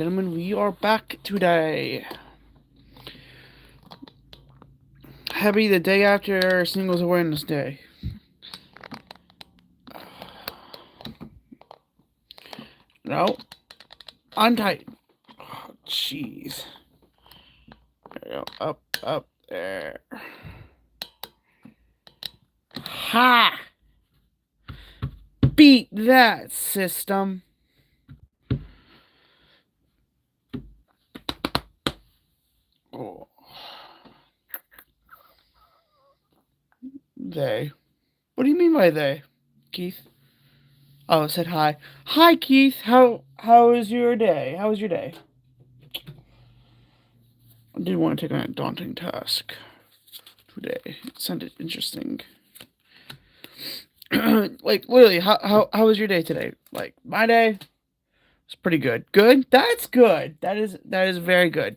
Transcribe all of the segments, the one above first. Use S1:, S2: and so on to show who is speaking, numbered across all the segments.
S1: Gentlemen, we are back today. Happy the day after Singles Awareness Day. No, I'm tight. Oh, jeez. Up, there. Ha! Beat that, system. Oh. They. What do you mean by they, Keith? Oh, it said hi. Hi, Keith. How is your day? How was your day? I did want to take on a daunting task today. It sounded interesting. Like literally, how was your day today? Like my day was pretty good. Good. That's good. That is very good.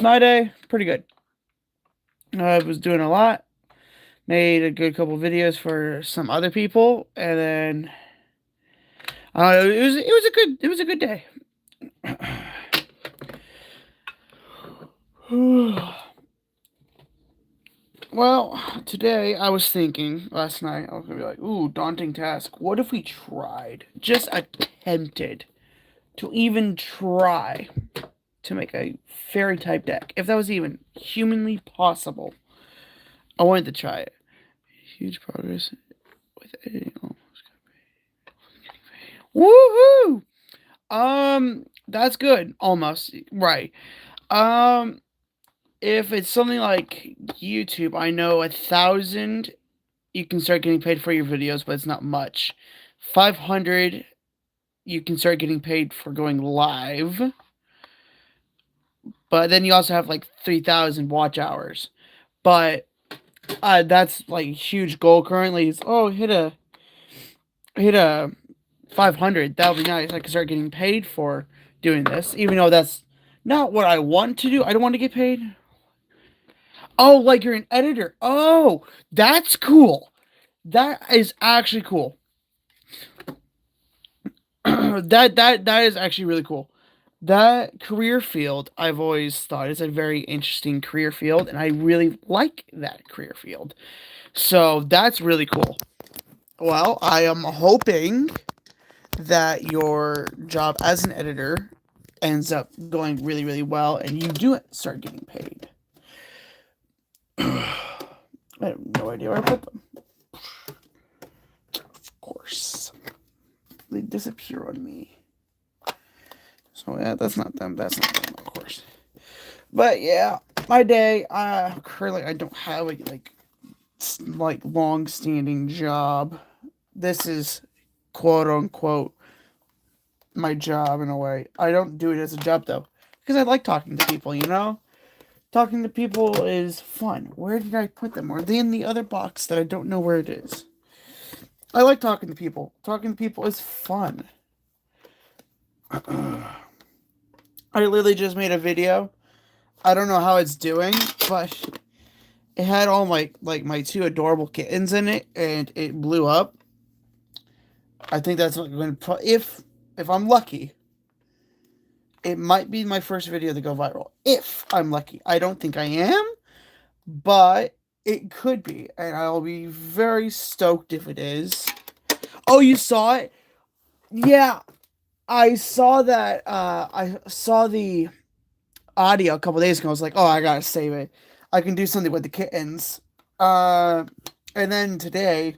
S1: My day pretty good. I was doing a lot. Made a good couple videos for some other people, and then it was a good day. Well, today I was thinking last night I was gonna be like, ooh, daunting task. What if we tried, just attempted, to even try to make a fairy type deck? If that was even humanly possible, I wanted to try it. Huge progress with a woohoo! That's good. Almost right. Um, if it's something like YouTube, I know 1,000 you can start getting paid for your videos, but it's not much. 500 you can start getting paid for going live, but then you also have like 3,000 watch hours. But that's like a huge goal currently. Is hit a 500. That would be nice. I can start getting paid for doing this, even though that's not what I want to do. I don't want to get paid. Oh, like you're an editor. Oh, that's cool. That is actually cool. that is actually really cool. That career field I've always thought is a very interesting career field, and I really like that career field. So that's really cool. Well, I am hoping that your job as an editor ends up going really, really well, and you do start getting paid. I have no idea where I put them. Of course, they disappear on me. So yeah, that's not them. That's not them, of course. But yeah, my day. Currently I don't have a like long standing job. This is quote unquote my job in a way. I don't do it as a job though, because I like talking to people. Talking to people is fun. Where did I put them? Are they in the other box that I don't know where it is? I like talking to people. Talking to people is fun. I literally just made a video. I don't know how it's doing, but it had all my two adorable kittens in it, and it blew up. I think that's what I'm going to put. If I'm lucky, it might be my first video to go viral. If I'm lucky, I don't think I am, but it could be, and I'll be very stoked if it is. Oh, you saw it? Yeah, I saw that. I saw the audio a couple days ago. I was like, oh, I gotta save it. I can do something with the kittens. Uh, and then today,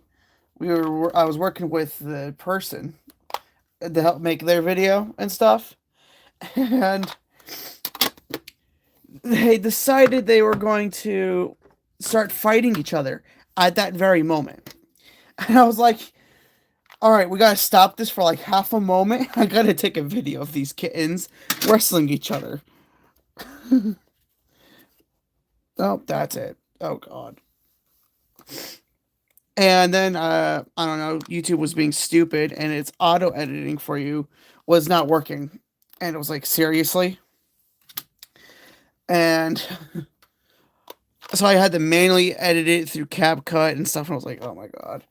S1: I was working with the person to help make their video and stuff, and they decided they were going to start fighting each other at that very moment. And I was like, all right, we gotta stop this for like half a moment. I gotta take a video of these kittens wrestling each other. Oh, that's it. Oh, God. And then, I don't know, YouTube was being stupid and its auto editing for you was not working. And it was like, seriously? And so I had to manually edit it through CapCut and stuff. And I was like, oh my God.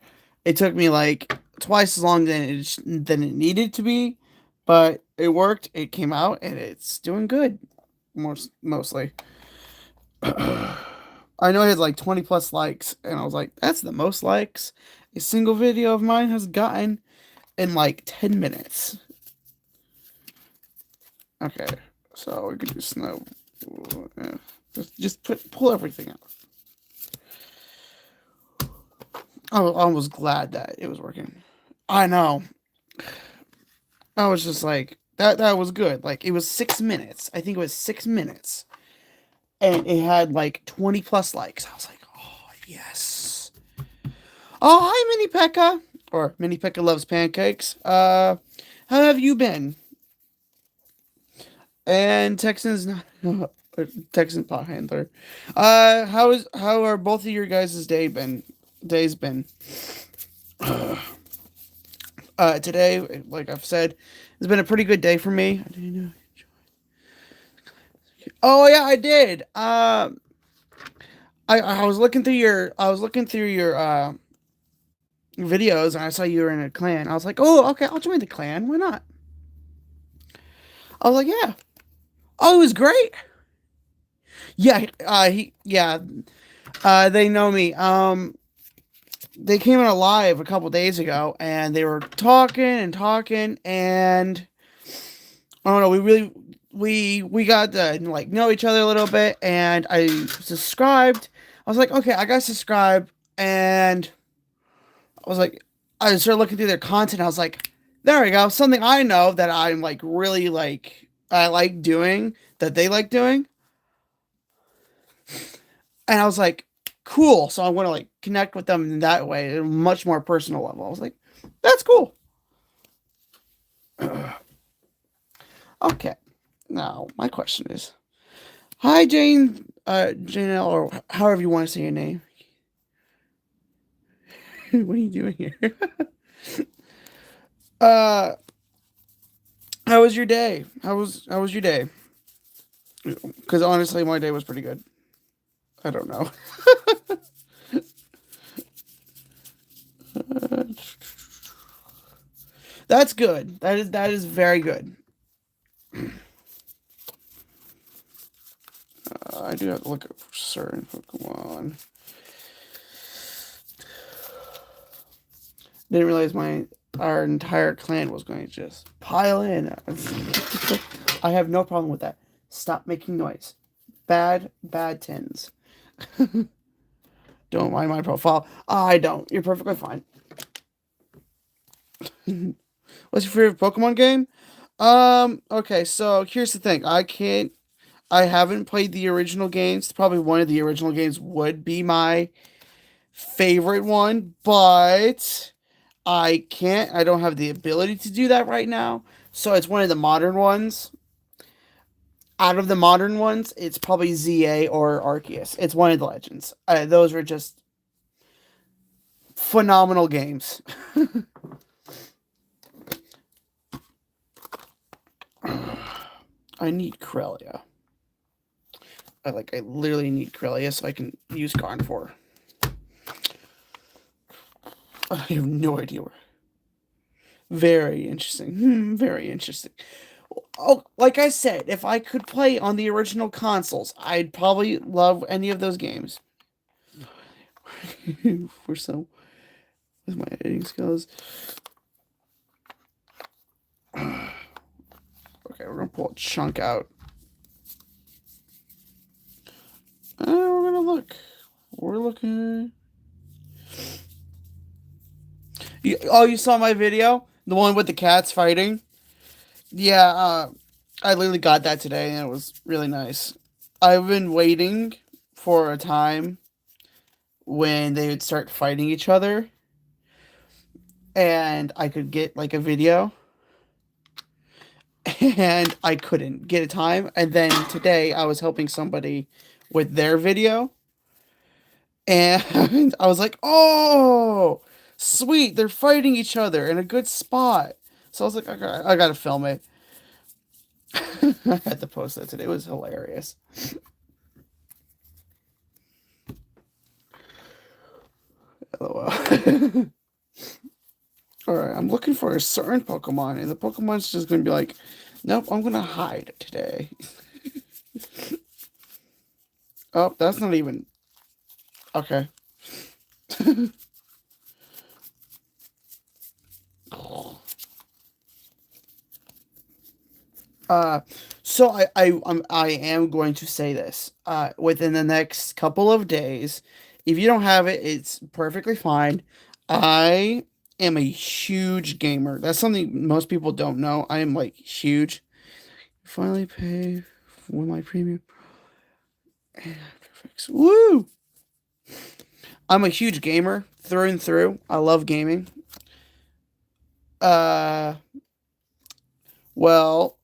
S1: It took me like twice as long than it needed to be. But It worked. It came out, and it's doing good. Mostly. I know it had like 20 plus likes, and I was like, that's the most likes a single video of mine has gotten in like 10 minutes. Okay, so we could do snow. Yeah, pull everything out. I was glad that it was working. I know. I was just like that was good. Like it was 6 minutes. I think it was 6 minutes. And it had like 20 plus likes. I was like, oh yes. Oh hi Mini Pekka. Or Mini Pekka loves pancakes. How have you been? And Texan's not Texan pot handler. How are both of your guys' days been? Today, like I've said, it's been a pretty good day for me. Oh yeah, I did. I was looking through your videos and I saw you were in a clan. I was like, oh okay, I'll join the clan. Why not? I was like, yeah. Oh, it was great. Yeah, they know me. They came in a live a couple days ago and they were talking and talking and I don't know. We got to like know each other a little bit, and I subscribed. I was like, okay, I got to subscribe, and I was like, I started looking through their content. I was like, there we go, something I know that I'm like really like I like doing that they like doing, and I was like, cool. So I want to like connect with them in that way, at a much more personal level. I was like, that's cool. Okay. Now my question is, hi Jane, Janelle, or however you want to say your name. What are you doing here? uh, how was your day? How was your day? Because honestly, my day was pretty good. I don't know. That's good. That is very good. I do have to look at certain Pokemon. Didn't realize our entire clan was going to just pile in. I have no problem with that. Stop making noise. Bad tins. Don't mind my profile. I don't. You're perfectly fine. What's your favorite Pokemon game? Okay, so here's the thing. I haven't played the original games. Probably one of the original games would be my favorite one, but I don't have the ability to do that right now. So it's one of the modern ones. Out of the modern ones, it's probably ZA or Arceus. It's one of the legends. Those were just phenomenal games. I need Corellia. I literally need Corellia so I can use Carnivore. I have no idea where. Very interesting. Very interesting. Oh, like I said, if I could play on the original consoles, I'd probably love any of those games. For some, with my editing skills. Okay, we're gonna pull a chunk out. We're gonna look. We're looking. You saw my video? The one with the cats fighting? Yeah, I literally got that today and it was really nice. I've been waiting for a time when they would start fighting each other and I could get like a video and I couldn't get a time. And then today I was helping somebody with their video and I was like, oh, sweet, they're fighting each other in a good spot. So I was like, I gotta film it. I had to post that today. It was hilarious. LOL. Alright, I'm looking for a certain Pokemon, and the Pokemon's just gonna be like Nope, I'm gonna hide today. Oh, that's not even okay. Uh, so I am going to say this. Within the next couple of days, if you don't have it, it's perfectly fine. I am a huge gamer. That's something most people don't know. I am like huge. Finally pay for my premium. And After Effects. Woo! I'm a huge gamer through and through. I love gaming. Uh, well,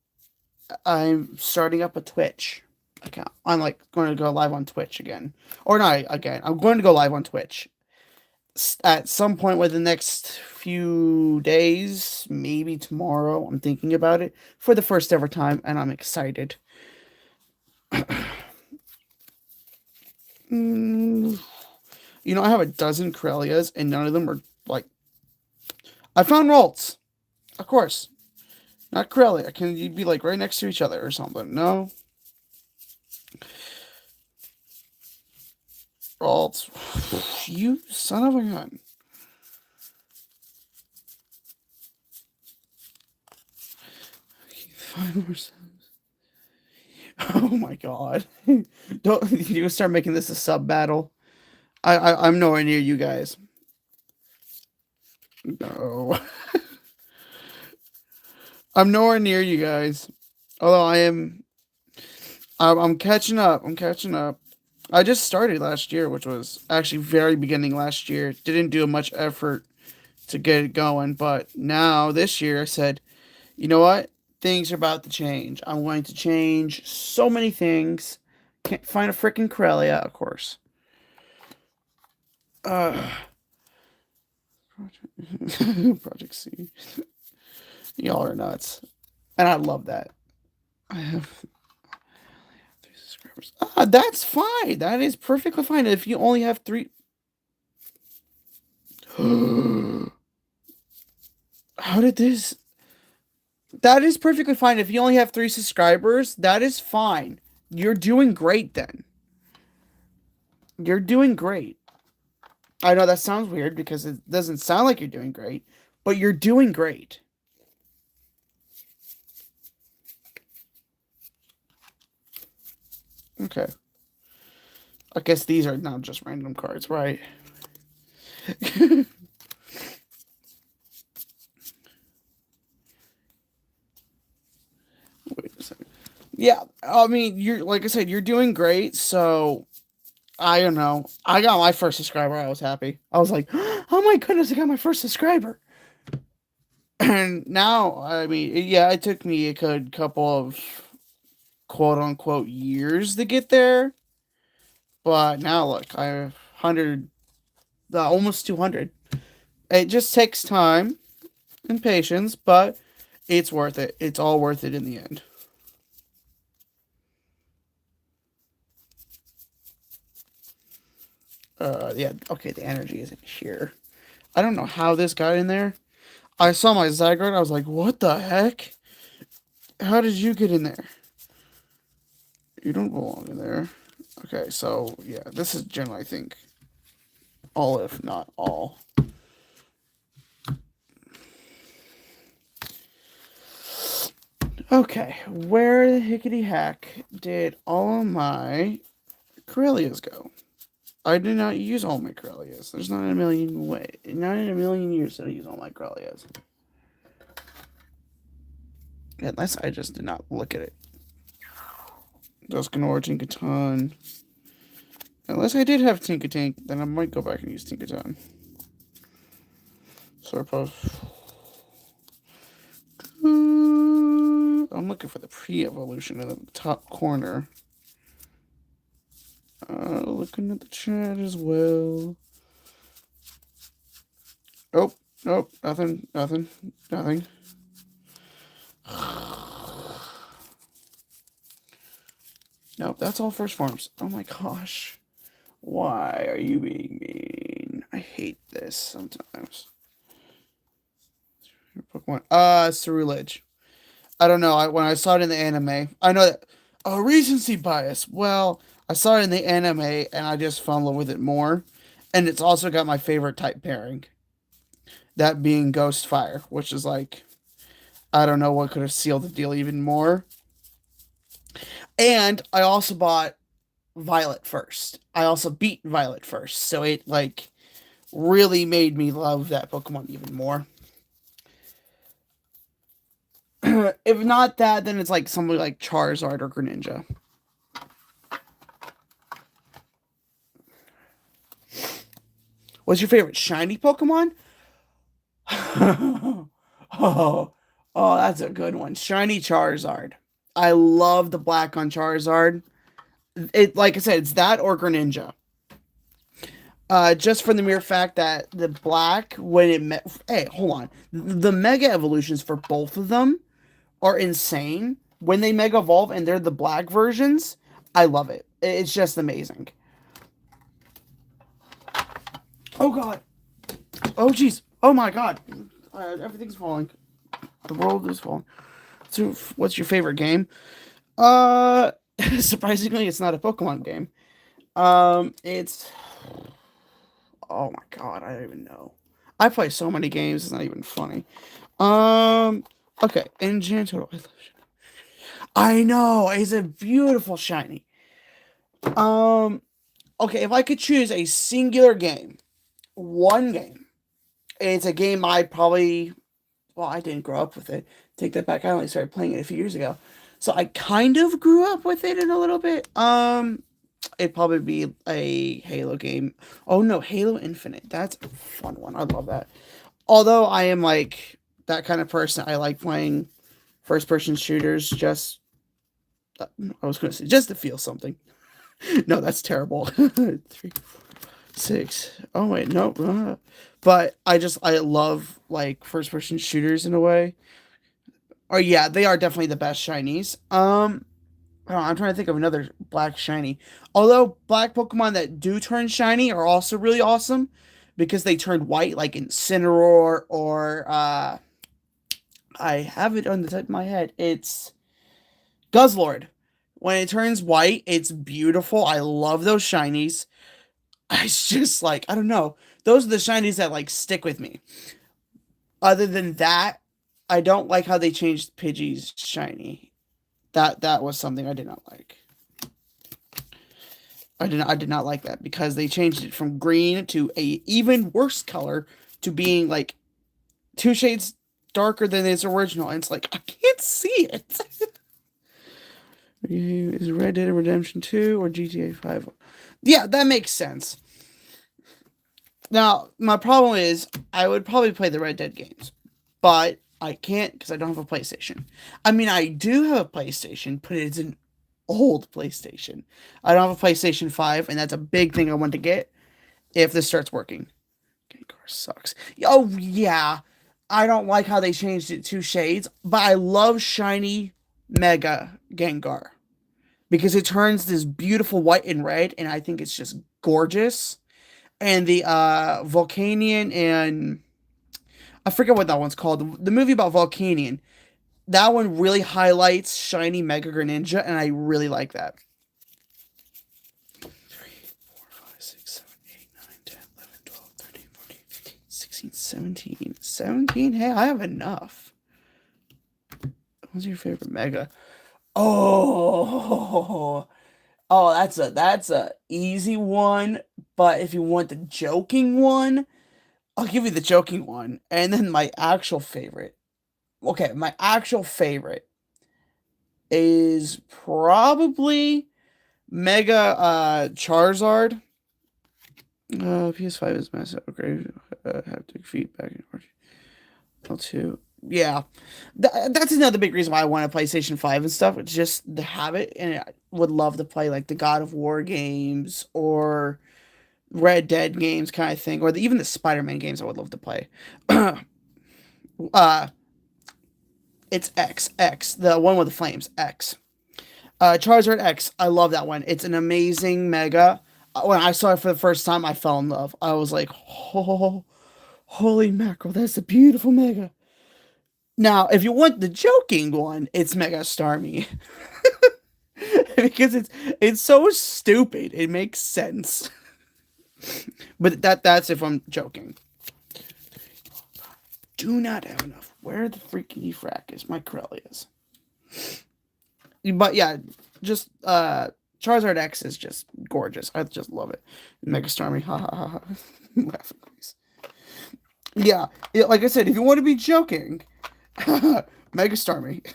S1: I'm starting up a Twitch account. I'm like going to go live on Twitch again, or not again. I'm going to go live on Twitch at some point within the next few days, maybe tomorrow. I'm thinking about it for the first ever time, and I'm excited. Mm, I have a dozen Corellias, and none of them are like. I found Rolts, of course, not Corellia. Can you be like right next to each other or something? No, Rolts. You son of a gun. Five more subs. Oh my god! Don't you start making this a sub battle? I'm nowhere near you guys. No, I'm nowhere near you guys. Although I am, I'm catching up. I'm catching up. I just started last year, which was actually very beginning last year. Didn't do much effort to get it going, but now this year I said, you know what? Things are about to change. I'm going to change so many things. Can't find a freaking Corellia, of course. Uh, Project C. Y'all are nuts. And I love that. I have 3 subscribers. That's fine. That is perfectly fine. If you only have three. How did this? That is perfectly fine. If you only have 3 subscribers, that is fine. You're doing great then. You're doing great. I know that sounds weird because it doesn't sound like you're doing great, but you're doing great. Okay. I guess these are not just random cards, right? Wait a second. Yeah, I mean, you're like I said, you're doing great. So I don't know. I got my first subscriber. I was happy. I was like, oh my goodness, I got my first subscriber. And now, I mean, yeah, it took me a good couple of quote unquote years to get there. But now, look, I have 100, almost 200. It just takes time and patience, but it's worth it. It's all worth it in the end. Yeah, okay, the energy isn't here. I don't know how this got in there. I saw my Zygarde, I was like, what the heck? How did you get in there? You don't belong in there. Okay, so, yeah, this is generally, I think, all if not all. Okay, where the hickety hack did all of my Corellias go? I did not use all my Corellias. There's not in a million not in a million years did I use all my Corellias. Unless I just did not look at it. Duskanor, Tinkaton. Unless I did have Tinkatank, then I might go back and use Tinkaton. Sorpos. I'm looking for the pre-evolution in the top corner. Looking at the chat as well. Oh, nope, nothing. Nope, that's all first forms. Oh my gosh. Why are you being mean? I hate this sometimes. Pokemon. Cerulege. I don't know. When I saw it in the anime, I know that recency bias. Well, I saw it in the anime and I just fell in love with it more. And it's also got my favorite type pairing, that being Ghost Fire, which is like I don't know what could have sealed the deal even more. And I also bought Violet first. I also beat Violet first, so it like really made me love that Pokemon even more. If not that, then it's like something like Charizard or Greninja. What's your favorite shiny Pokemon? oh, oh, that's a good one. Shiny Charizard. I love the black on Charizard. It like I said, it's that or Greninja. Just for the mere fact that the black when hey, hold on, the mega evolutions for both of them are insane. When they mega evolve and they're the black versions, I love it. It's just amazing. Oh god. Oh jeez. Oh my god. Everything's falling. The world is falling. So, what's your favorite game? Uh, Surprisingly, it's not a Pokemon game. It's oh my god, I don't even know. I play so many games, it's not even funny. Um, okay, Enchanted. I know, it's a beautiful shiny. Um, okay, if I could choose a singular game, one game, it's a game I probably, well, I didn't grow up with it. Take that back. I only started playing it a few years ago. So I kind of grew up with it in a little bit. It'd probably be a Halo game. Oh no, Halo Infinite. That's a fun one. I love that. Although I am like that kind of person, I like playing first person shooters just I was gonna say just to feel something. No, that's terrible. 3, 6. Oh wait, no. But I love like first person shooters in a way. Oh yeah, they are definitely the best shinies. I'm trying to think of another black shiny. Although black Pokemon that do turn shiny are also really awesome because they turned white, like Incineroar or I have it on the tip of my head. It's Guzzlord. When it turns white, it's beautiful. I love those shinies. It's just like I don't know. Those are the shinies that like stick with me. Other than that, I don't like how they changed Pidgey's shiny. That was something I did not like. I did not like that because they changed it from green to a even worse color to being like 2 shades darker than its original. And it's like I can't see it. Is it Red Dead Redemption 2 or GTA 5? Yeah, that makes sense. Now, my problem is I would probably play the Red Dead games, but I can't because I don't have a PlayStation. I mean, I do have a PlayStation, but it's an old PlayStation. I don't have a PlayStation 5, and that's a big thing I want to get if this starts working. Gengar sucks. Oh, yeah. I don't like how they changed it to shades, but I love shiny Mega Gengar because it turns this beautiful white and red, and I think it's just gorgeous. And the Volcanion and I forget what that one's called. The movie about Volcanion. That one really highlights shiny Mega Greninja, and I really like that. 3, 4, 5, 6, 7, 8, 9, 10, 11, 12, 13, 14, 15, 16, 17. 17? Hey, I have enough. What's your favorite Mega? Oh, oh, that's a easy one. But if you want the joking one, I'll give you the joking one. And then my actual favorite. Okay, my actual favorite is probably Mega Charizard. PS5 is massive upgrade. Haptic feedback. L2. Yeah. That's another big reason why I want a PlayStation 5 and stuff. It's just the habit, and I would love to play like the God of War games or Red Dead games kind of thing, or even the Spider-Man games I would love to play. uh, it's X, the one with the flames, X. Charizard X, I love that one. It's an amazing mega. When I saw it for the first time, I fell in love. I was like, oh, holy mackerel, that's a beautiful mega. Now, if you want the joking one, it's Mega Starmie. Because it's so stupid. It makes sense. But that's if I'm joking. Do not have enough. Where the freaking frack is my Corellias? But yeah, just Charizard X is just gorgeous. I just love it. Mega Starmie, ha ha ha ha. Laughing face. Yeah, like I said, if you want to be joking, Mega Starmie.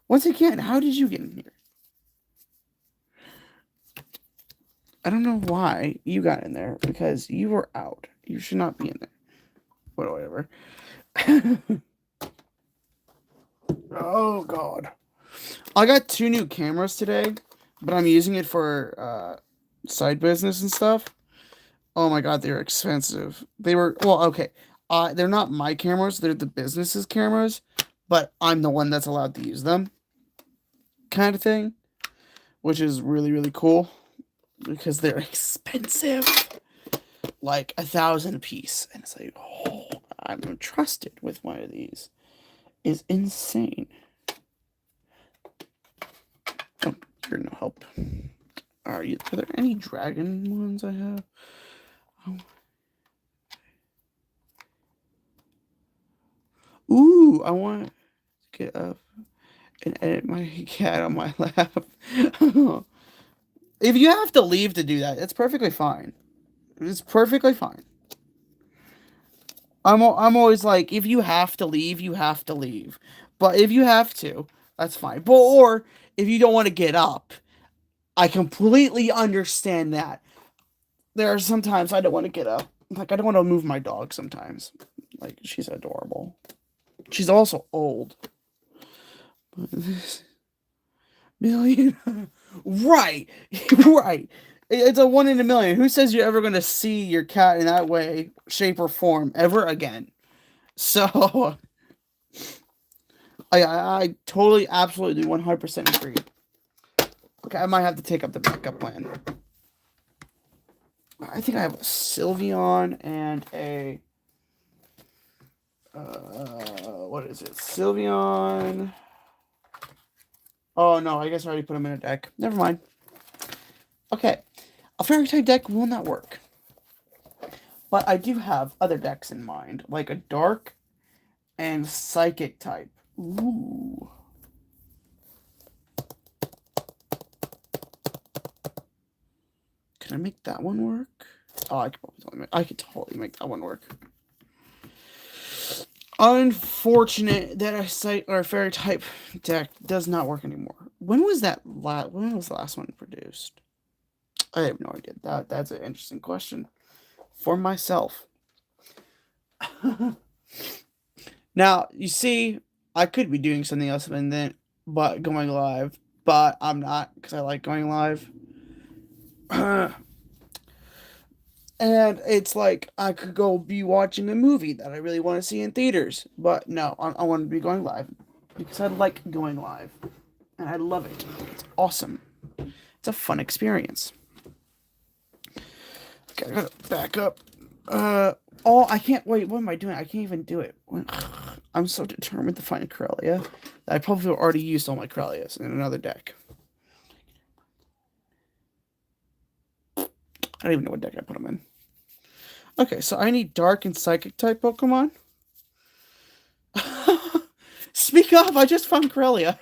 S1: Once again, how did you get in here? I don't know why you got in there because you were out. You should not be in there. But whatever. Oh god. I got 2 new cameras today, but I'm using it for side business and stuff. Oh my god, they're expensive. They were okay. They're not my cameras, they're the business's cameras, but I'm the one that's allowed to use them. Kind of thing, which is really really cool because they're expensive. Like 1,000 a piece. And it's like, oh, I'm trusted with one of these. Is insane. Oh, you're no help. Are there any dragon ones I have? Oh. Ooh, I want to get up and edit my cat on my lap. If you have to leave to do that, it's perfectly fine. It's perfectly fine. I'm always like, if you have to leave, you have to leave. But if you have to, that's fine. But or if you don't want to get up, I completely understand that. There are sometimes I don't want to get up. Like I don't want to move my dog sometimes. Like she's adorable. She's also old. But this million, right, right. It's a 1 in a million. Who says you're ever gonna see your cat in that way, shape, or form ever again? So, I totally, absolutely, 100% agree. Okay, I might have to take up the backup plan. I think I have a Sylveon and a what is it? Sylveon. Oh no, I guess I already put them in a deck. Never mind. Okay, a fairy type deck will not work. But I do have other decks in mind, like a dark and psychic type. Ooh. Can I make that one work? Oh, I could totally make that one work. Unfortunate that a fairy type deck does not work anymore. When was that when was the last one produced? I have no idea. That's an interesting question for myself. Now, you see, I could be doing something else and then but going live, but I'm not because I like going live. And it's like I could go be watching a movie that I really want to see in theaters, but no, I want to be going live because I like going live and I love it. It's awesome. It's a fun experience. Okay, I gotta back up. Oh, I can't wait. What am I doing? I can't even do it. I'm so determined to find a Corellia that I probably already used all my Corellias in another deck. I don't even know what deck I put them in. Okay, so I need dark and psychic type Pokemon. Speak up! I just found Corellia.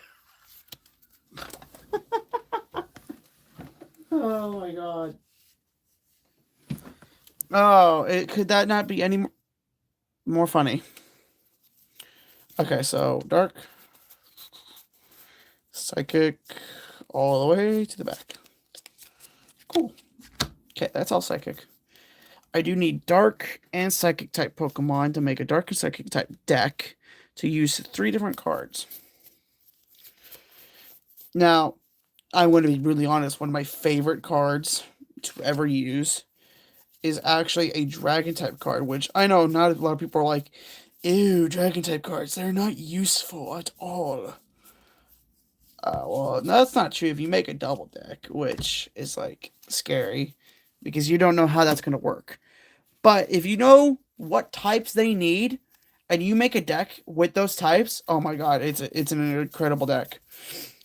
S1: Oh my god. Oh, could that not be any more funny? Okay, so dark, psychic, all the way to the back. Cool. Okay, that's all psychic. I do need dark and psychic type Pokemon to make a dark and psychic type deck to use 3 different cards. Now, I'm going to be really honest. One of my favorite cards to ever use is actually a dragon type card, which I know not a lot of people are like, ew, dragon type cards, they're not useful at all. Well, that's not true if you make a double deck, which is like scary because you don't know how that's going to work. But if you know what types they need and you make a deck with those types, oh my god, it's an incredible deck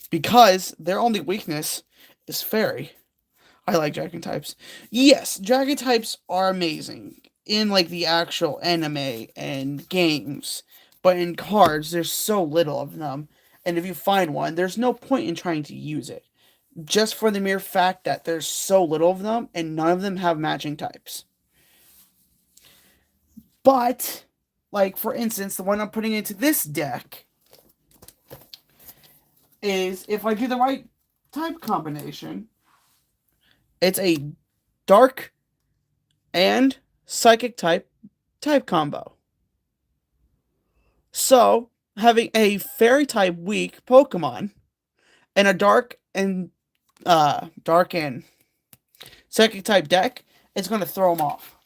S1: because their only weakness is fairy. I like dragon types. Yes, dragon types are amazing in like the actual anime and games, but in cards, there's so little of them. And if you find one, there's no point in trying to use it. Just for the mere fact that there's so little of them and none of them have matching types. But, like for instance, the one I'm putting into this deck is if I do the right type combination, it's a dark and psychic type combo. So, having a fairy type weak Pokemon and a dark and psychic type deck, it's going to throw them off.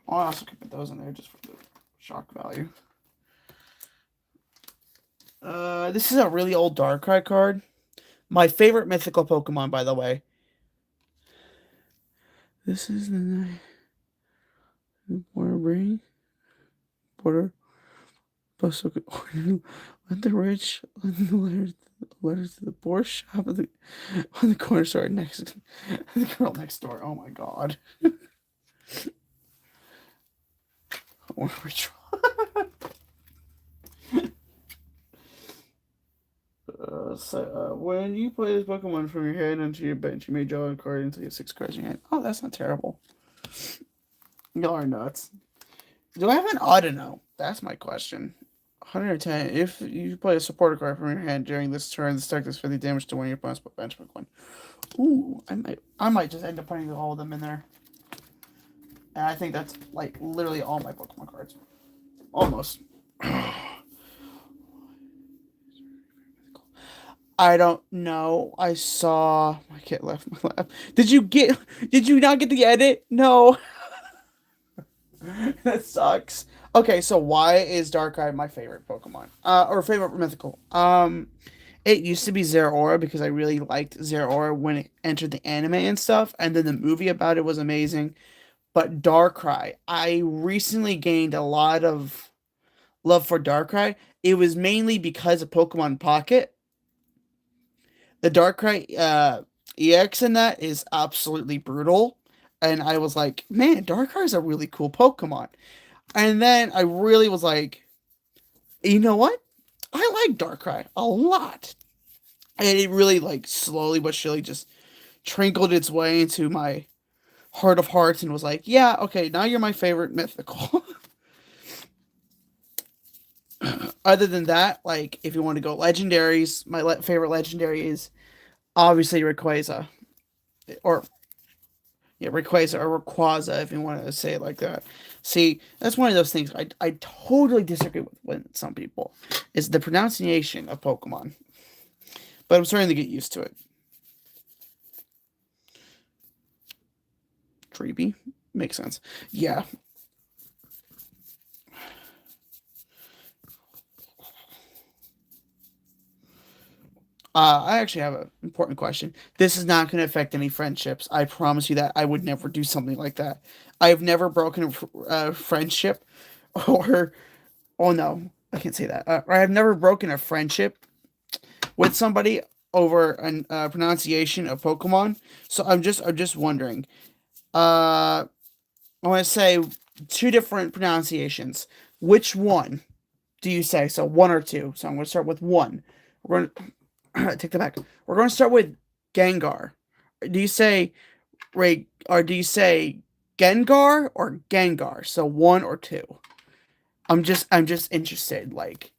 S1: I'll also put those in there just for the shock value. This is a really old Darkrai card. My favorite mythical Pokemon, by the way. This is the Border Brain. Border. Let the rich letters to the boar shop on the corner store next the girl next door. Oh my god. When you play this Pokemon from your hand into your bench, you may draw a card until you have 6 cards in your hand. Oh, that's not terrible. Y'all are nuts. Do I have an Audino? That's my question. 110. If you play a supporter card from your hand during this turn, the deck does 50 damage to one of your opponent's bench Pokemon. Ooh, I might just end up putting all of them in there. And I think that's like literally all my Pokemon cards. Almost. I don't know. I saw my kid left my lap. Did you not get the edit? No. That sucks. Okay, so why is Darkrai my favorite Pokemon? Or favorite mythical? It used to be Zeraora because I really liked Zeraora when it entered the anime and stuff, and then the movie about it was amazing. But Darkrai, I recently gained a lot of love for Darkrai. It was mainly because of Pokemon Pocket. The Darkrai EX in that is absolutely brutal. And I was like, man, Darkrai is a really cool Pokemon. And then I really was like, you know what? I like Darkrai a lot. And it really like slowly but surely just trickled its way into my heart of hearts and was like, yeah, okay, now you're my favorite mythical. Other than that, like if you want to go legendaries, my favorite legendary is obviously Rayquaza. Or yeah, Rayquaza or Rayquaza, if you want to say it like that. See, that's one of those things I totally disagree with some people. Is the pronunciation of Pokemon. But I'm starting to get used to it. Creepy. Makes sense. Yeah. I actually have an important question. This is not going to affect any friendships. I promise you that I would never do something like that. I've never broken a friendship, or oh no, I can't say that. I have never broken a friendship with somebody over a pronunciation of Pokemon. So I'm just wondering. I want to say two different pronunciations. Which one do you say? So one or two. So I'm going to start with one. We're going to take that back. We're going to start with Gengar. Do you say or do you say Gengar or Gengar? So one or two. I'm just interested. Like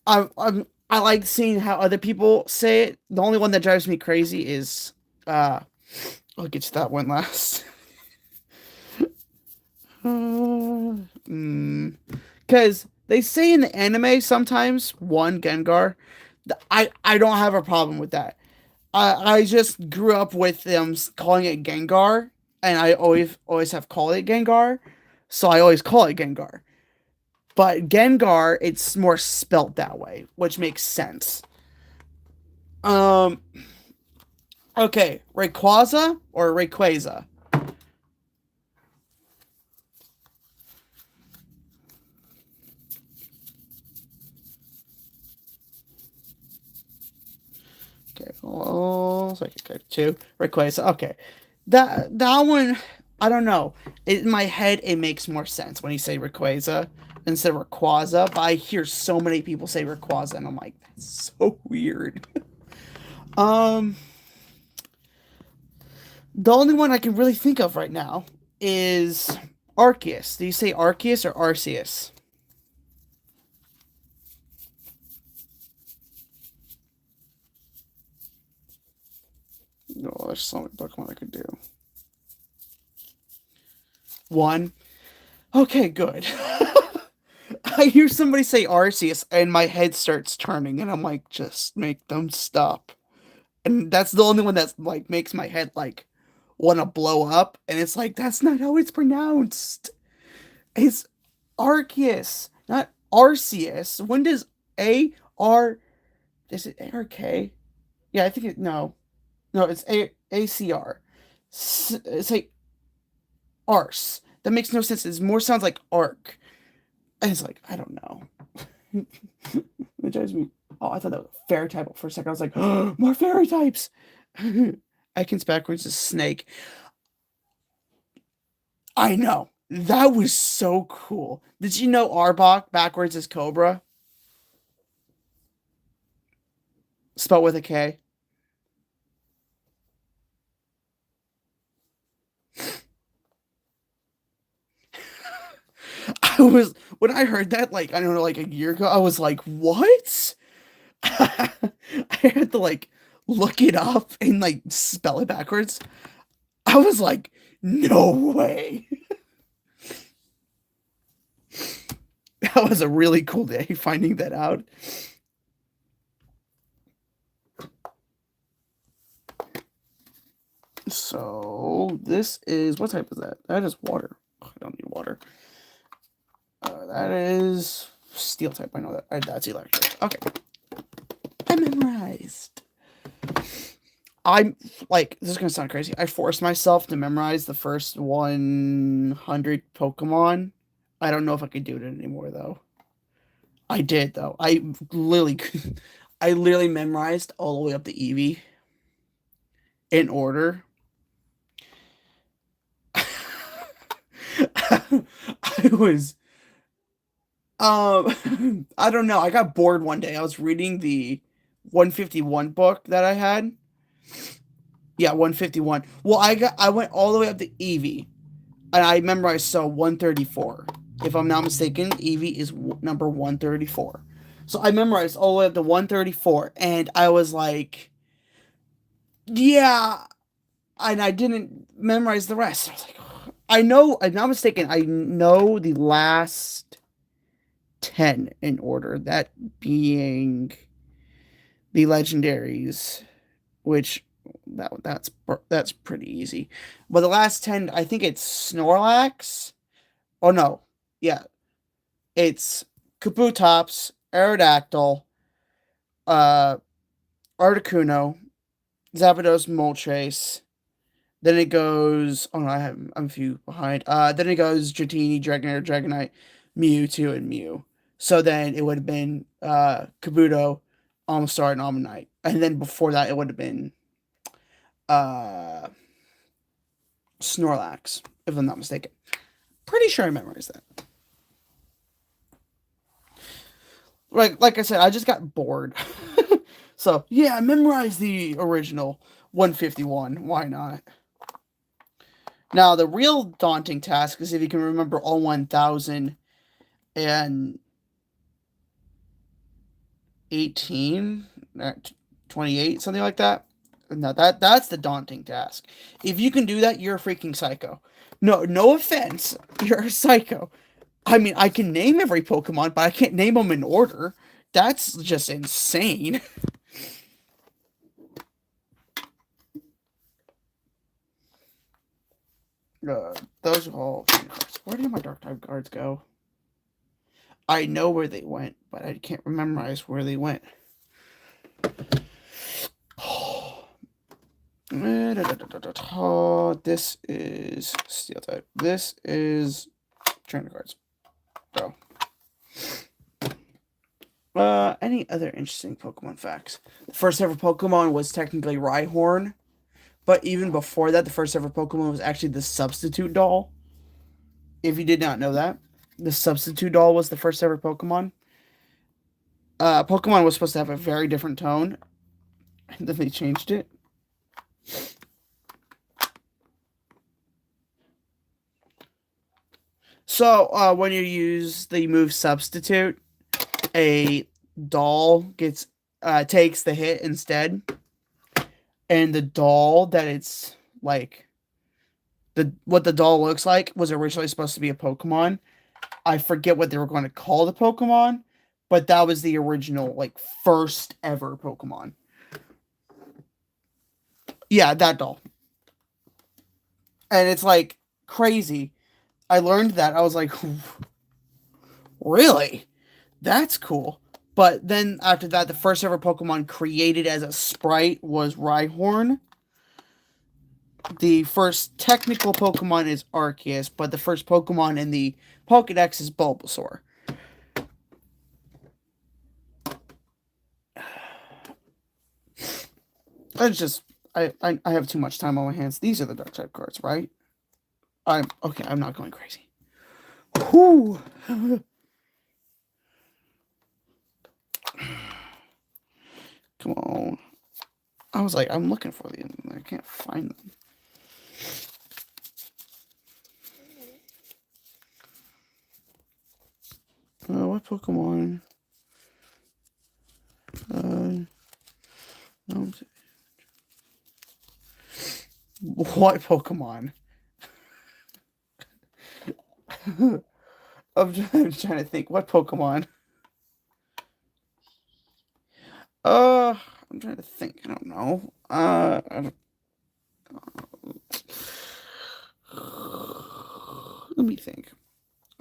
S1: I like seeing how other people say it. The only one that drives me crazy is I'll get to that one last. Because they say in the anime sometimes one Gengar. I don't have a problem with that. I just grew up with them calling it Gengar, and I always have called it Gengar, so I always call it Gengar. But Gengar, it's more spelt that way, which makes sense. Um, okay, Rayquaza or Rayquaza? Okay. Oh, psychic type 2. Rayquaza. Okay. That one, I don't know. In my head, it makes more sense when you say Rayquaza instead of Rayquaza, but I hear so many people say Rayquaza, and I'm like, that's so weird. Um, the only one I can really think of right now is Arceus. Do you say Arceus or Arceus? No, there's so many Pokemon I could do. One. Okay, good. I hear somebody say Arceus, and my head starts turning, and I'm like, just make them stop. And that's the only one that's like makes my head like want to blow up, and it's like that's not how it's pronounced. It's Arceus, not Arceus. When does A R is it A R K? Yeah, I think it no it's ACR. It's like arse. That makes no sense. It more sounds like arc. And it's like I don't know. It drives me. Oh, I thought that was a fairy type for a second. I was like, oh, more fairy types. Ekans backwards is snake. I know. That was so cool. Did you know Arbok backwards is Cobra? Spelled with a K. I was when I heard that, like, I don't know, like a year ago, I was like, what? I had to like look it up and like spell it backwards. I was like, no way. That was a really cool day finding that out. So this is what type is that? That is water. I don't need water. That is steel type. I know that. That's electric. Okay. I memorized. I'm like, this is gonna sound crazy. I forced myself to memorize the first 100 Pokemon. I don't know if I could do it anymore though. I did though. Literally, I literally memorized all the way up to Eevee in order. I was I don't know. I got bored one day. I was reading the 151 book that I had. Yeah, 151. Well, I went all the way up to Eevee, and I memorized 134. If I'm not mistaken, Eevee is number 134. So I memorized all the way up to 134, and I was like, yeah, and I didn't memorize the rest. I was like, I know, I'm not mistaken, I know the last 10 in order, that being the legendaries, which that's pretty easy. But the last 10, I think it's Snorlax. Oh no. Yeah. It's Kabutops, Aerodactyl, uh Articuno, Zapdos, Moltres. Then it goes oh no, I'm a few behind. Then it goes Dratini, Dragonair, Dragonite, Mewtwo, and Mew. So then it would have been Kabuto, Omastar, and Omanyte. And then before that it would have been uh Snorlax, if I'm not mistaken. Pretty sure I memorized that. Like I said, I just got bored. So yeah, memorize the original 151. Why not? Now the real daunting task is if you can remember all 1018, 28, something like that. No, that's the daunting task. If you can do that, you're a freaking psycho. No offense, you're a psycho. I mean, I can name every Pokemon, but I can't name them in order. That's just insane. Those are all. Where did my dark type cards go? I know where they went, but I can't memorize where they went. This is steel type. This is trainer cards. Go. Any other interesting Pokemon facts? The first ever Pokemon was technically Rhyhorn, but even before that, the first ever Pokemon was actually the substitute doll. If you did not know that, the substitute doll was the first ever Pokemon. Pokemon was supposed to have a very different tone, and then they changed it. So when you use the move substitute, a doll gets takes the hit instead, and the doll that it's like what the doll looks like was originally supposed to be a Pokemon. I forget what they were going to call the Pokemon, but that was the original like first ever Pokemon. Yeah, that doll. And it's like crazy. I learned that. I was like, really? That's cool. But then after that, the first ever Pokemon created as a sprite was Rhyhorn. The first technical Pokemon is Arceus, but the first Pokemon in the Pokedex is Bulbasaur. That's just I have too much time on my hands. These are the dark type cards, right? I'm okay. I'm not going crazy. Whew. Come on. I was like, I'm looking for them. I can't find them. What Pokemon? No. What Pokemon? I'm trying to think. What Pokemon? I'm trying to think. I don't know. Let me think.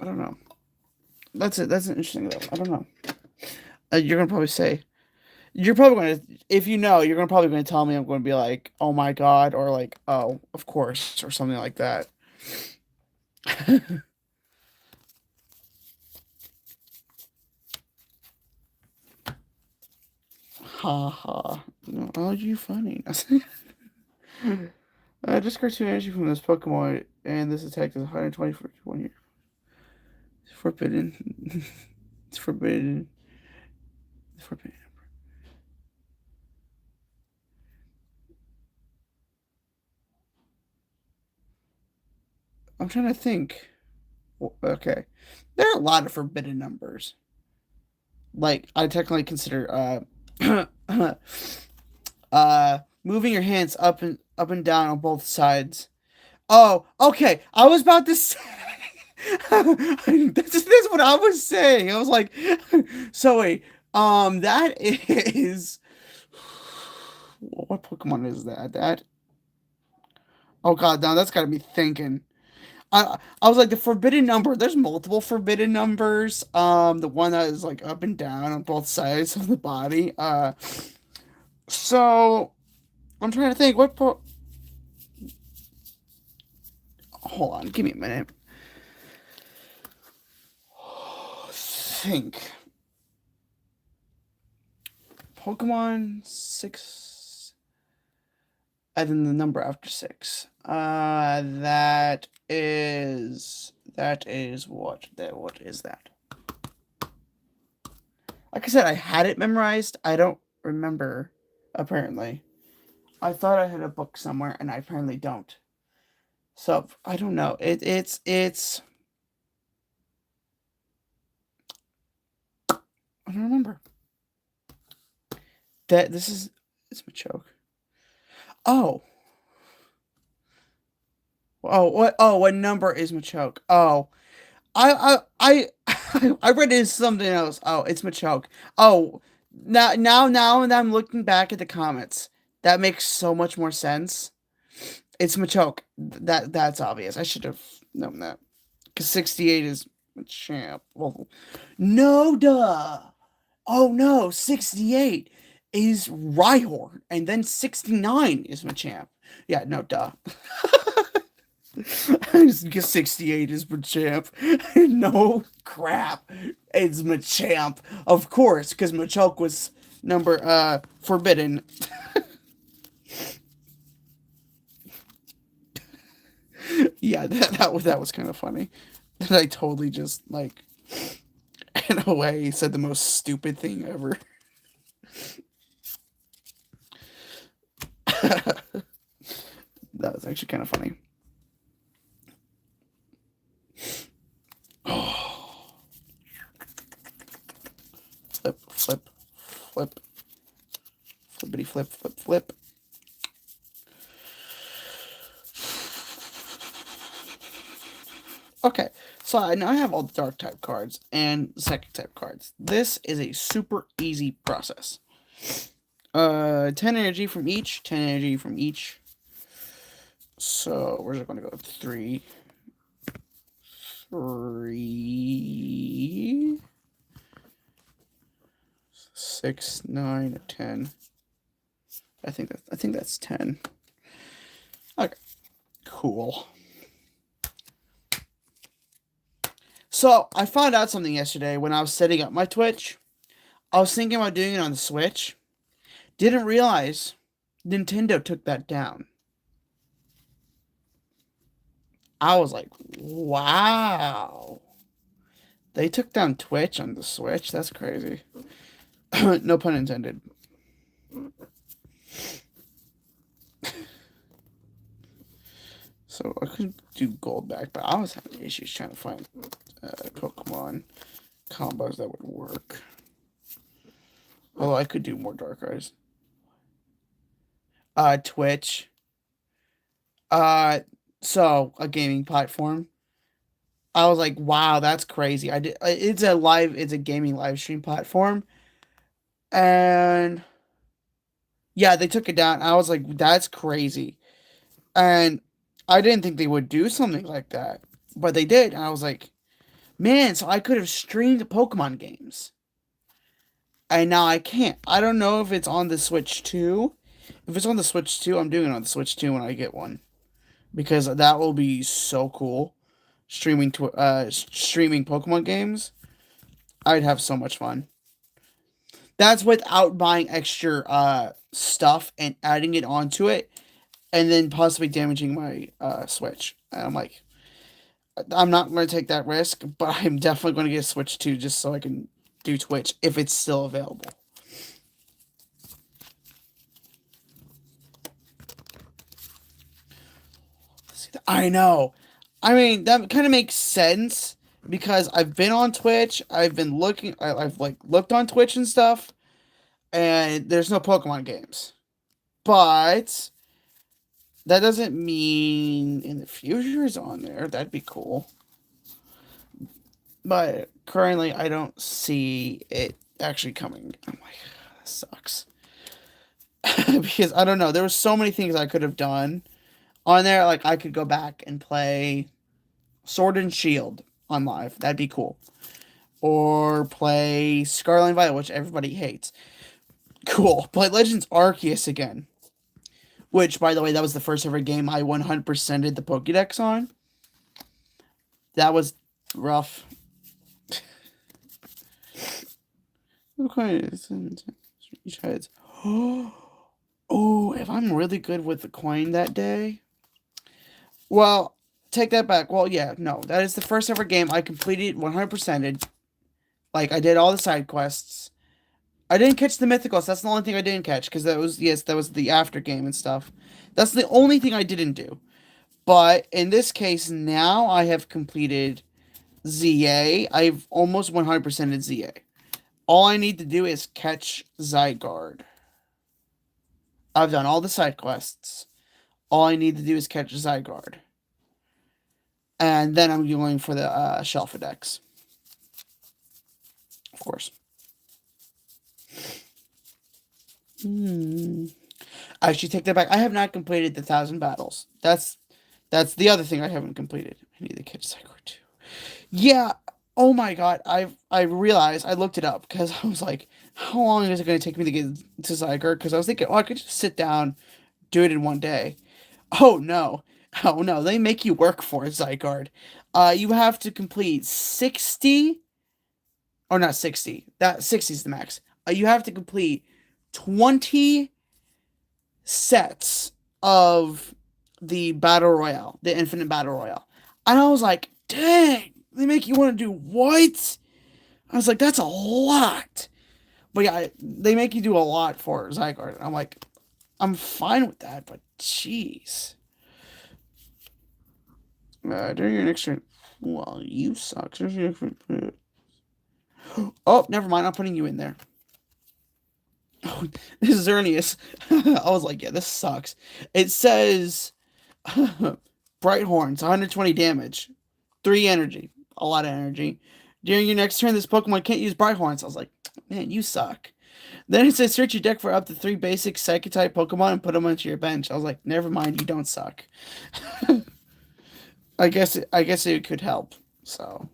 S1: I don't know. That's it. That's interesting though. I don't know. You're gonna probably say you're probably gonna if you know you're gonna probably gonna tell me I'm gonna be like oh my god or like oh of course or something like that. Ha ha. Oh, you funny. Discard 2 energy from this Pokemon, and this attack is 120 for 1 year. It's forbidden. It's forbidden. It's forbidden. I'm trying to think. Okay. There are a lot of forbidden numbers. Like, I technically consider, moving your hands up and down on both sides. Oh, okay. I was about to say that's what I was saying. I was like, so wait, that is what Pokemon is that? Oh god, now that's got to be thinking. I was like the forbidden number. There's multiple forbidden numbers. The one that is like up and down on both sides of the body. So I'm trying to think hold on, give me a minute. Think. Pokemon 6 and then the number after 6. That is what is that? Like I said, I had it memorized. I don't remember apparently. I thought I had a book somewhere and I apparently don't. So, I don't know. It's I don't remember. That this is it's Machoke. Oh. Oh, what number is Machoke? Oh, I read it as something else. Oh, it's Machoke. Oh, now, and I'm looking back at the comments. That makes so much more sense. It's Machoke. That's obvious. I should have known that. Because 68 is Machamp. Well, no, duh. Oh no, 68 is Rhyhorn, and then 69 is Machamp. Yeah, no, duh. 68 is Machamp. No crap. It's Machamp. Of course, because Machoke was number forbidden. Yeah, that was kind of funny. And I totally just like in a way said the most stupid thing ever. That was actually kind of funny. Oh, flip, flip, flip, flippity flip, flip, flip. Okay, so I now have all the dark type cards and psychic type cards. This is a super easy process. 10 energy from each, 10 energy from each. So where's it going to go? 3, 3, 6, 9, 10. I think that's 10. Okay, cool. So I found out something yesterday when I was setting up my Twitch. I was thinking about doing it on the Switch. Didn't realize Nintendo took that down. I was like, wow. They took down Twitch on the Switch? That's crazy. No pun intended. So I could do gold back, but I was having issues trying to find Pokemon combos that would work. Although I could do more Dark Eyes. Twitch. So a gaming platform. I was like, wow, that's crazy. It's a gaming live stream platform. And yeah, they took it down. I was like, that's crazy. And I didn't think they would do something like that. But they did. And I was like, man, so I could have streamed Pokemon games. And now I can't. I don't know if it's on the Switch too. If it's on the Switch too, I'm doing it on the Switch too when I get one. Because that will be so cool. Streaming Pokemon games. I'd have so much fun. That's without buying extra stuff and adding it onto it and then possibly damaging my Switch. And I'm like, I'm not going to take that risk, but I'm definitely going to get a Switch 2 just so I can do Twitch if it's still available. I know. I mean, that kind of makes sense because I've been on Twitch. I've like looked on Twitch and stuff, and there's no Pokemon games. But that doesn't mean in the future is on there. That'd be cool. But currently, I don't see it actually coming. I'm like, that sucks. Because I don't know. There were so many things I could have done on there. Like, I could go back and play Sword and Shield on live. That'd be cool. Or play Scarlet and Violet, which everybody hates. Cool. Play Legends Arceus again. Which, by the way, that was the first ever game I 100%ed the Pokédex on. That was rough. Okay, each heads. Oh, if I'm really good with the coin that day. Well, take that back. Well, yeah, no. That is the first ever game I completed 100%ed. Like, I did all the side quests. I didn't catch the mythicals. That's the only thing I didn't catch. Because that was the after game and stuff. That's the only thing I didn't do. But in this case, now I have completed ZA. I've almost 100%ed ZA. All I need to do is catch Zygarde. I've done all the side quests. All I need to do is catch Zygarde. And then I'm going for the Shelfadex. Of course. I should take that back. I have not completed the 1,000 battles. That's the other thing I haven't completed. I need to catch Zygarde too. Yeah. Oh my god. I realized I looked it up because I was like, how long is it going to take me to get to Zygarde? Because I was thinking, oh, I could just sit down, do it in one day. Oh no. Oh no, they make you work for a Zygarde. You have to complete 60, or not 60. That 60 is the max. You have to complete 20 sets of the battle royale, the infinite battle royale. And I was like, dang, they make you want to do what? I was like, that's a lot. But yeah, they make you do a lot for Zygarde. I'm like, I'm fine with that, but jeez. During your next turn, well, you suck. Oh, never mind. I'm putting you in there. Oh, this is Xerneas. I was like, yeah, this sucks. It says Bright Horns, 120 damage, 3 energy, a lot of energy. During your next turn, this Pokemon can't use Bright Horns. I was like, man, you suck. Then it says search your deck for up to 3 basic Psychic type Pokemon and put them onto your bench. I was like, never mind, you don't suck. I guess it could help. So.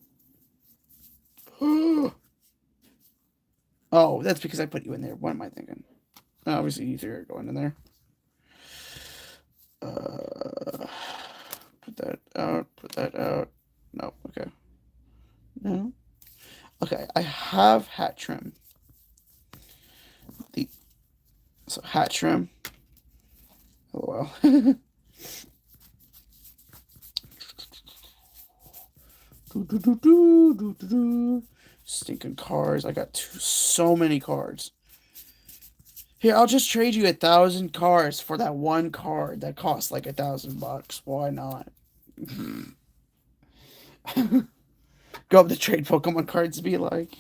S1: Oh, that's because I put you in there. What am I thinking? Obviously, you three are going in there. Put that out. Put that out. No. Okay. No. Okay. I have hat trim. So hat trim. Oh well. Stinking cards. I got so many cards. Here, I'll just trade you 1,000 cards for that one card that costs like $1,000. Why not? Go up to trade Pokemon cards be like.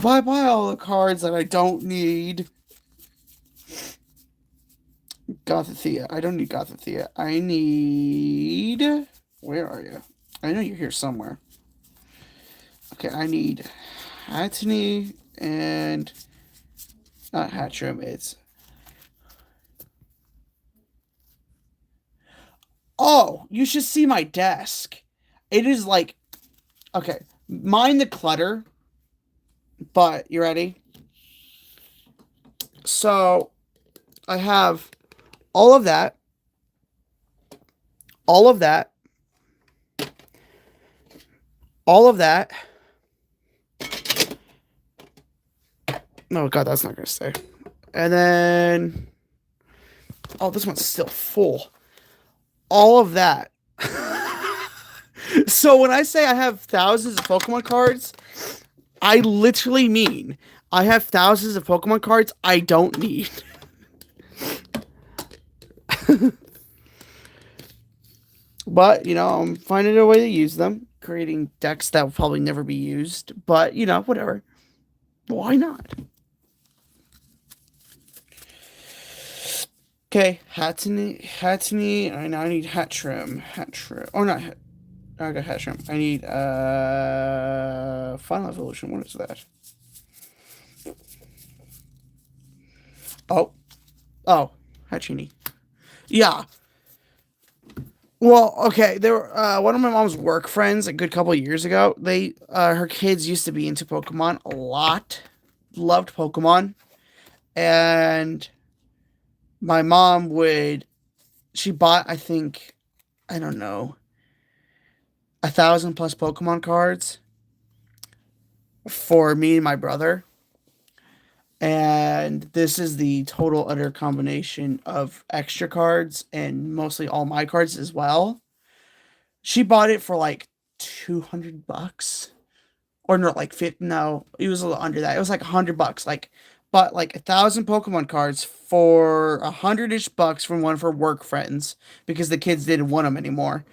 S1: Bye bye all the cards that I don't need. Gothithia. I don't need Gothithia. I need. Where are you? I know you're here somewhere. Okay, I need Hattony and not Hatchram. It's. Oh, you should see my desk. It is like. Okay, mind the clutter, but you ready? So, I have all of that, all of that, all of that. Oh god, that's not gonna stay. And then, oh, this one's still full. All of that. So when I say I have thousands of Pokemon cards, I literally mean I have thousands of Pokemon cards I don't need. But, I'm finding a way to use them, creating decks that will probably never be used. But, whatever. Why not? Okay, Hattony, and I need Hatchrim. Or not, I got Hatchrim. I need, Final Evolution. What is that? Oh, Hatchini. Yeah. Well, okay, there were one of my mom's work friends a good couple of years ago. Her kids used to be into Pokemon a lot, loved Pokemon, and my mom she bought, I think, I don't know, 1,000 plus Pokemon cards for me and my brother. And this is the total utter combination of extra cards and mostly all my cards as well. She bought it for like $200, or not like 50. No, it was a little under that. It was like $100. Like, bought like 1,000 Pokemon cards for 100-ish bucks from one of her work friends because the kids didn't want them anymore.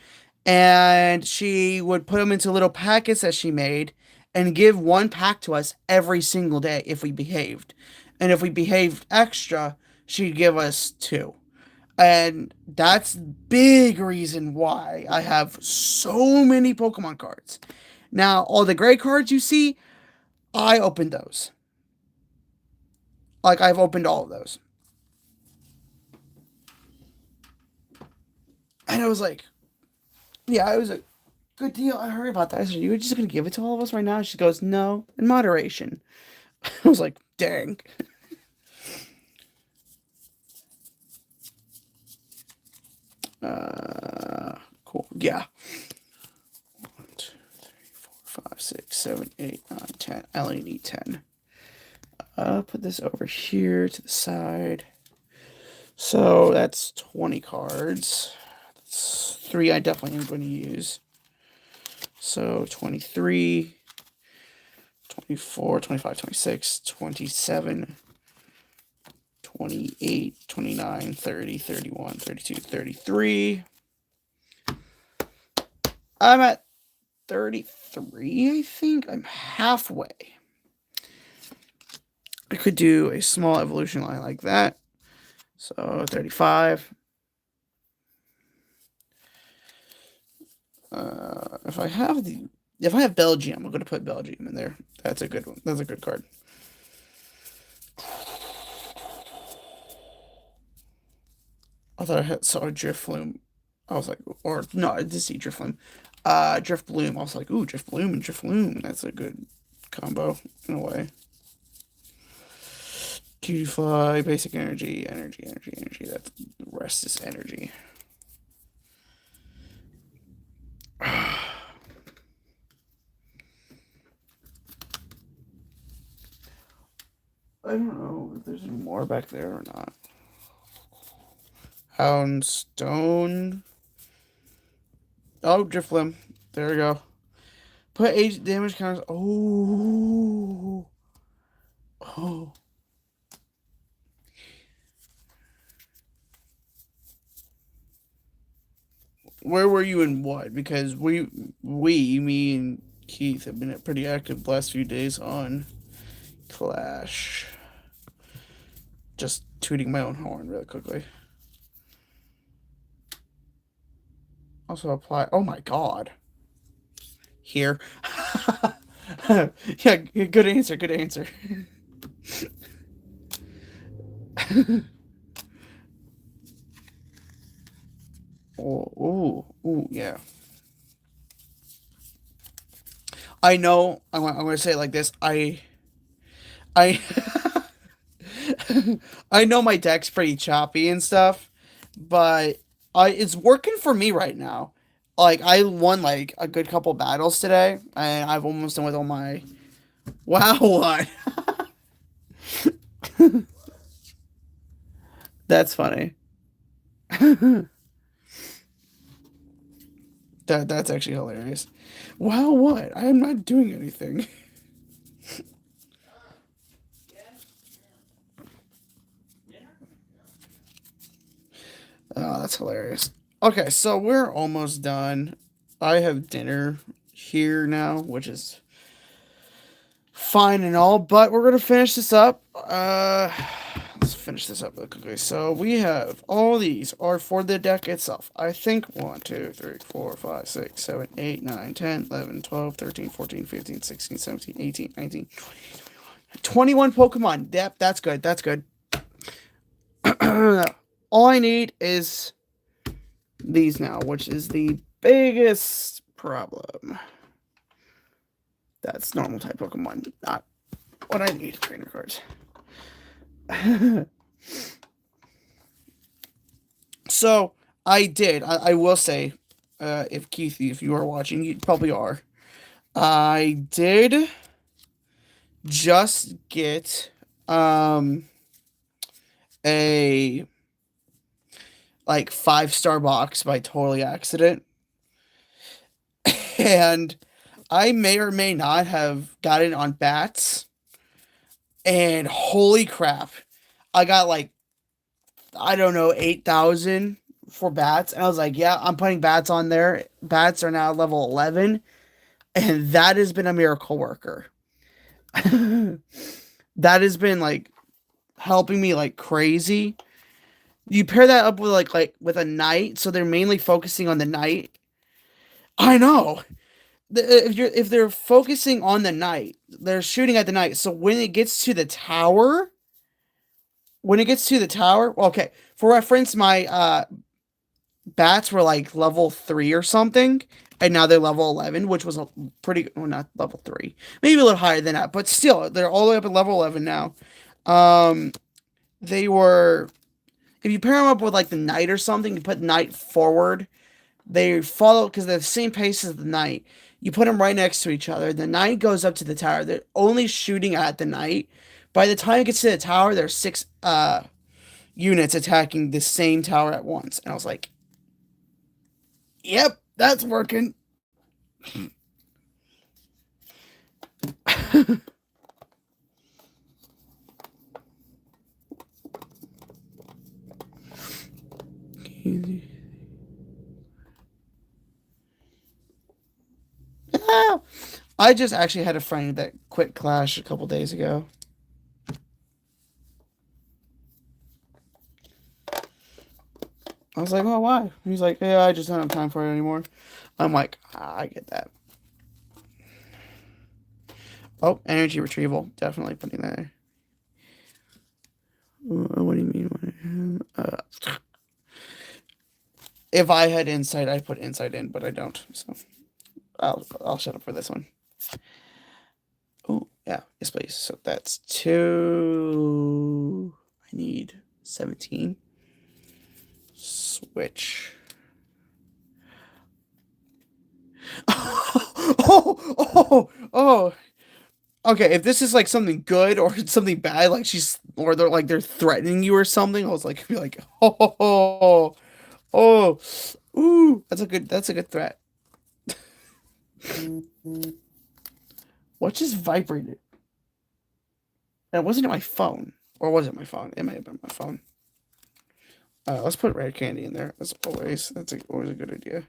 S1: And she would put them into little packets that she made and give one pack to us every single day if we behaved. And if we behaved extra, she'd give us two. And that's big reason why I have so many Pokemon cards. Now, all the gray cards you see, I opened those. Like, I've opened all of those. And I was like, yeah, it was a good deal. I heard about that. I said, you were just going to give it to all of us right now? She goes, no, in moderation. I was like, dang. Cool. Yeah. 1, 2, 3, 4, 5, 6, 7, 8, 9, 10. I only need 10. Put this over here to the side. So that's 20 cards. That's 3 I definitely am going to use. So 23, 24, 25, 26, 27, 28, 29, 30, 31, 32, 33. I'm at 33, I think. I'm halfway. I could do a small evolution line like that. So 35. If I have Belgium, I'm going to put Belgium in there. That's a good one. That's a good card. I thought I saw a Drifloon. I was like, or no, I did see Drifloon. Drifloon. I was like, ooh, Drifloon and Drifloon. That's a good combo in a way. Cutify, basic energy, energy, energy, energy. That the rest is energy. I don't know if there's any more back there or not. Houndstone. Oh, Drifloon. There we go. Put age damage counters. Oh. Oh. Where were you in what? Because me and Keith have been pretty active the last few days on Clash. Just tooting my own horn really quickly. Also apply. Oh my god. Here. Yeah, good answer. Good answer. Oh, ooh, yeah. I know. I'm going to say it like this. I, I know my deck's pretty choppy and stuff, but it's working for me right now. Like I won like a good couple battles today, and I've almost done with all my. Wow, what? That's funny. That's actually hilarious. Wow, what? I am not doing anything. Oh, that's hilarious. Okay, so we're almost done. I have dinner here now, which is fine and all, but we're gonna finish this up. Let's finish this up really quickly. So we have all these are for the deck itself. I think 1, 2, 3, 4, 5, 6, 7, 8, 9, 10, 11, 12, 13, 14, 15, 16, 17, 18, 19, 21 Pokemon. Yep, that's good. That's good. All I need is these now, which is the biggest problem. That's normal type Pokemon, not what I need. Trainer cards. So I will say, if Keith, if you are watching, you probably are. I did just get a like 5-star box by totally accident. And I may or may not have gotten on bats. And holy crap, I got like, I don't know, 8,000 for bats. And I was like, yeah, I'm putting bats on there. Bats are now level 11. And that has been a miracle worker. That has been like helping me like crazy. You pair that up with like with a knight, so they're mainly focusing on the knight. I know. If they're focusing on the knight, they're shooting at the knight. So when it gets to the tower, okay. For reference, my bats were like level 3 or something, and now they're level 11, which was a pretty, well, not level 3, maybe a little higher than that, but still, they're all the way up at level 11 now. They were if you pair them up with like the knight or something, you put knight forward. They follow because they're the same pace as the knight. You put them right next to each other. The knight goes up to the tower. They're only shooting at the knight. By the time it gets to the tower, there's six units attacking the same tower at once. And I was like, "Yep, that's working." I just actually had a friend that quit Clash a couple days ago. I was like, "Oh, why?" He's like, "Yeah, I just don't have time for it anymore." I'm like, I get that. Oh, energy retrieval. Definitely putting that there. What do you mean? If I had insight, I'd put insight in, but I don't. So I'll shut up for this one. Oh, yeah. Yes, please. So that's 2. I need 17. Switch. Oh. Okay, if this is like something good or something bad, like they're threatening you or something, I was like, be like, oh, ooh, that's a good threat. What just vibrated? That wasn't my phone, or was it my phone? It might have been my phone. Let's put red candy in there as always. Always a good idea.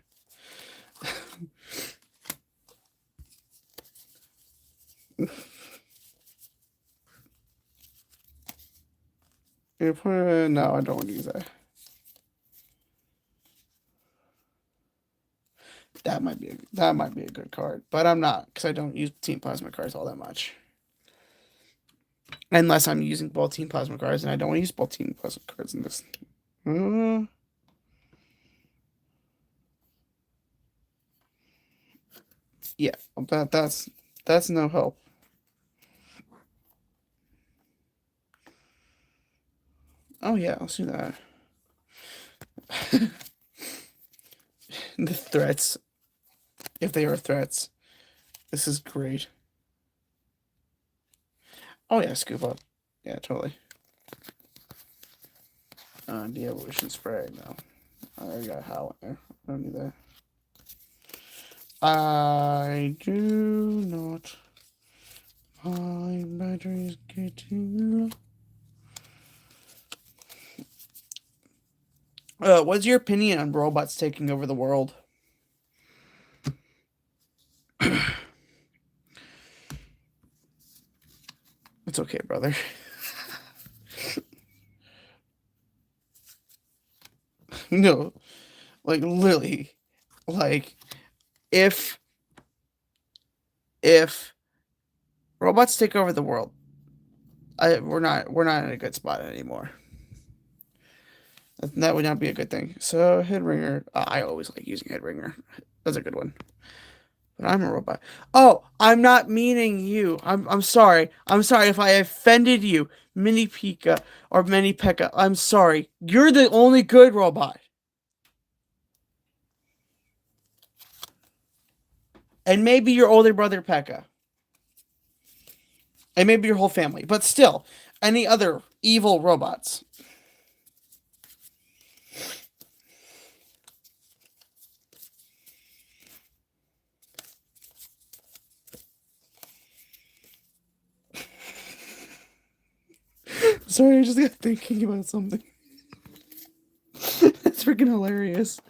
S1: No, I don't want to use that. That might be a good card, but I'm not because I don't use Team Plasma cards all that much. Unless I'm using both Team Plasma cards, and I don't want to use both Team Plasma cards in this. Yeah, that's no help. Oh yeah, I'll see that. The threats, if they are threats, this is great. Oh yeah, scoop up. Yeah, totally. De-evolution spray. No, I already got Howl in there. I don't need that. I do not. My battery's getting low. What's your opinion on robots taking over the world? It's okay, brother. No, like literally, like if robots take over the world, we're not in a good spot anymore. That would not be a good thing. So Headringer, I always like using Headringer. That's a good one. But I'm a robot. Oh, I'm not meaning you. I'm sorry. I'm sorry if I offended you, Mini Pika or Mini Pekka. I'm sorry. You're the only good robot. And maybe your older brother Pekka. And maybe your whole family. But still, any other evil robots. Sorry, I just got thinking about something. That's freaking hilarious.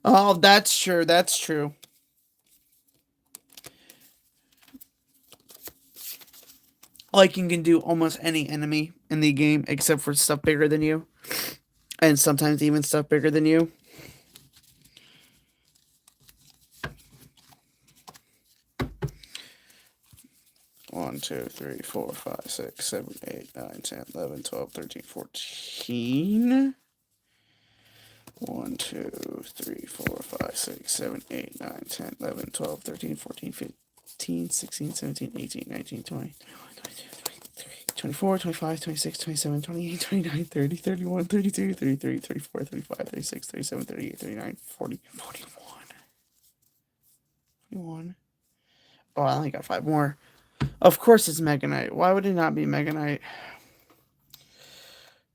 S1: Oh, that's true. That's true. Like you can do almost any enemy in the game except for stuff bigger than you. And sometimes even stuff bigger than you. One, 2, 3, 4, 5, 6, 7, 8, 9, 10, 11, 12, 13, 14. 1, 2, 3, 4, 5, 6, 7, 8, 9, 10, 11, 12, 13, 14, 15, 16, 17, 18, 19, 20, 21, 22, 23, 24, 25, 26, 27, 28, 29, 30, 31, 32, 33, 34, 35, 36, 37, 38, 39, 40, 41. 41. Oh, I only got five more. Of course it's Mega Knight. Why would it not be Mega Knight?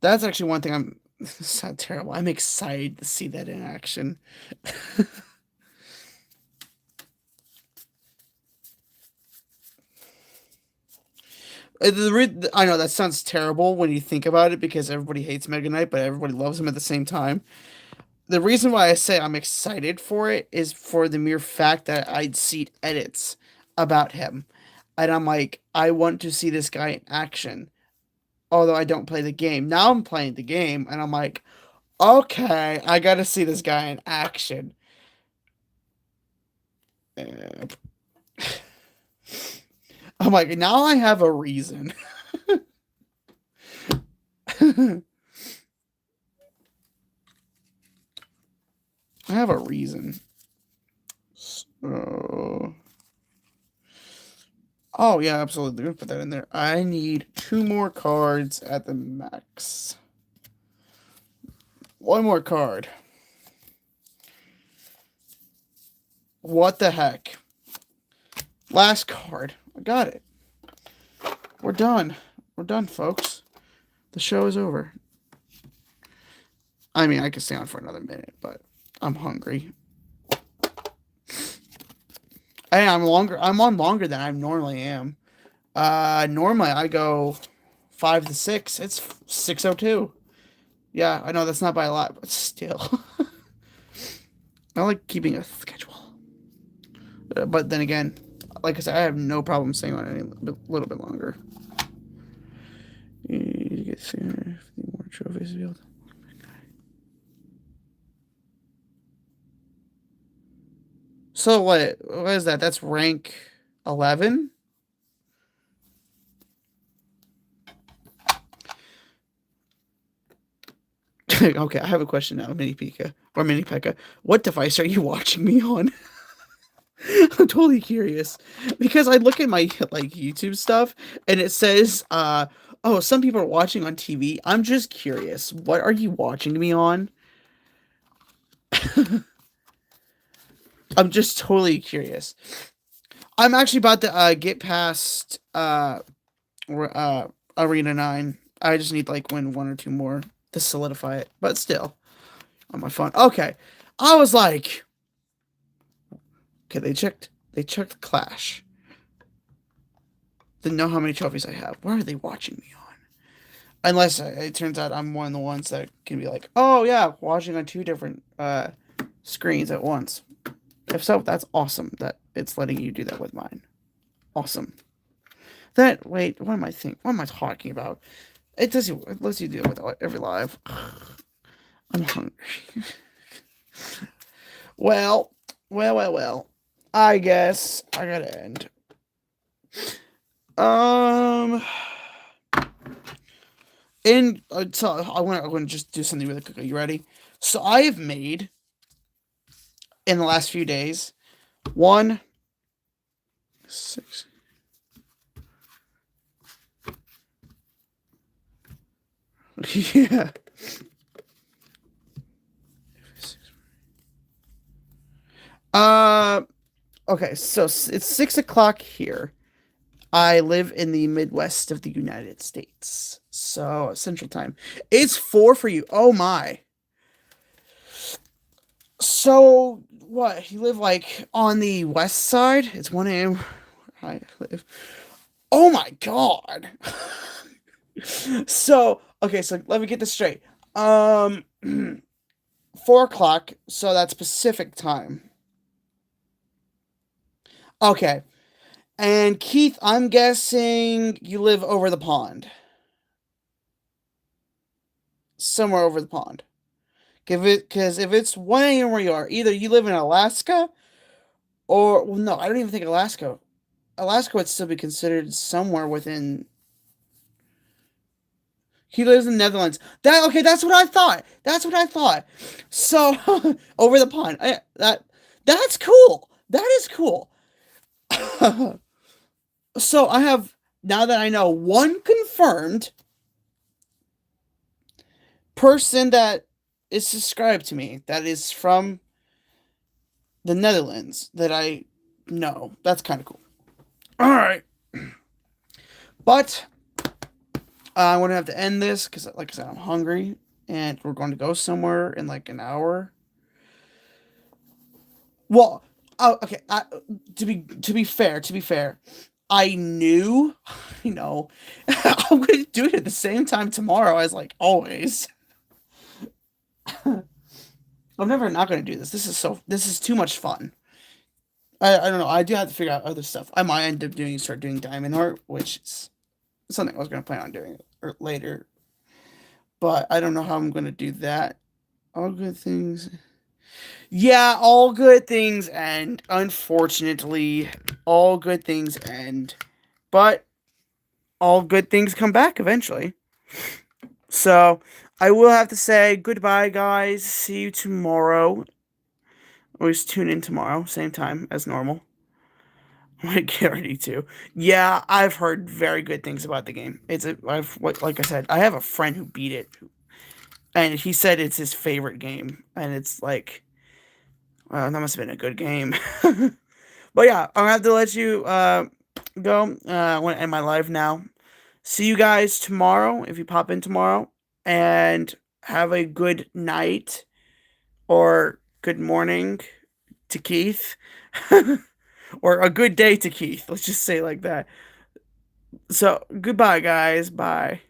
S1: That's actually one thing I'm. It's not terrible. I'm excited to see that in action. I know that sounds terrible when you think about it because everybody hates Mega Knight, but everybody loves him at the same time. The reason why I say I'm excited for it is for the mere fact that I'd seen edits about him. And I'm like, I want to see this guy in action. Although I don't play the game. Now I'm playing the game and I'm like, okay, I gotta see this guy in action. Uh, I'm like, now I have a reason. I have a reason. So... Oh, yeah, absolutely. We're gonna put that in there. I need two more cards at the max. One more card. What the heck? Last card. I got it. We're done. We're done, folks. The show is over. I mean, I could stay on for another minute, but I'm hungry. I'm on longer than I normally am. Normally I go 5 to 6. It's 6:02. Yeah, I know that's not by a lot, but still. I like keeping a schedule. But then again, like I said, I have no problem staying on any little bit longer. You get 350 more trophies to be able to... So what is that? That's rank 11? Okay, I have a question now, Mini Pika or Mini Pekka. What device are you watching me on? I'm totally curious because I look at my like YouTube stuff and it says oh, some people are watching on TV. I'm just curious. What are you watching me on? I'm just totally curious. I'm actually about to get past Arena 9. I just need like win one or two more to solidify it. But still on my phone. Okay. I was like, okay, they checked Clash. Didn't know how many trophies I have. Where are they watching me on? Unless it turns out I'm one of the ones that can be like, oh yeah, watching on two different screens at once. If so, that's awesome that it's letting you do that with mine. Awesome. Wait, what am I thinking? What am I talking about? It lets you do it with every live. I'm hungry. Well. I guess I gotta end. So I want to just do something really quick. Are you ready? So I have made in the last few days 1, 6. Yeah. Okay, so it's 6 o'clock here. I live in the Midwest of the United States, so Central Time. It's 4 for you. Oh my. So what? You live like on the west side? It's 1 a.m. where I live. Oh my god. So okay, so let me get this straight. 4 o'clock, so that's Pacific time. Okay. And Keith, I'm guessing you live over the pond. Somewhere over the pond. Because if it's 1 a.m. where you are, either you live in Alaska or, well, no, I don't even think Alaska. Alaska would still be considered somewhere within. He lives in the Netherlands. Okay, that's what I thought. That's what I thought. So over the pond. That's cool. That is cool. So I have now that I know one confirmed person that is subscribed to me that is from the Netherlands that I know. That's kind of cool. All right. But I'm going to have to end this because, like I said, I'm hungry and we're going to go somewhere in like an hour. Well, oh, okay. To be fair, I knew, you know, I'm going to do it at the same time tomorrow as like always. I'm never not going to do this. This is too much fun. I don't know. I do have to figure out other stuff. I might end up start doing diamond art, which is something I was going to plan on doing later, but I don't know how I'm going to do that. All good things. Yeah, all good things end. Unfortunately, all good things end. But all good things come back eventually. So, I will have to say goodbye, guys. See you tomorrow. Always tune in tomorrow, same time as normal. I guarantee to. Yeah, I've heard very good things about the game. Like I said, I have a friend who beat it, and he said it's his favorite game, and it's like, well, that must have been a good game. But yeah, I'm gonna have to let you go. I want to end my live now. See you guys tomorrow if you pop in tomorrow, and have a good night or good morning to Keith, or a good day to Keith. Let's just say it like that. So goodbye, guys. Bye.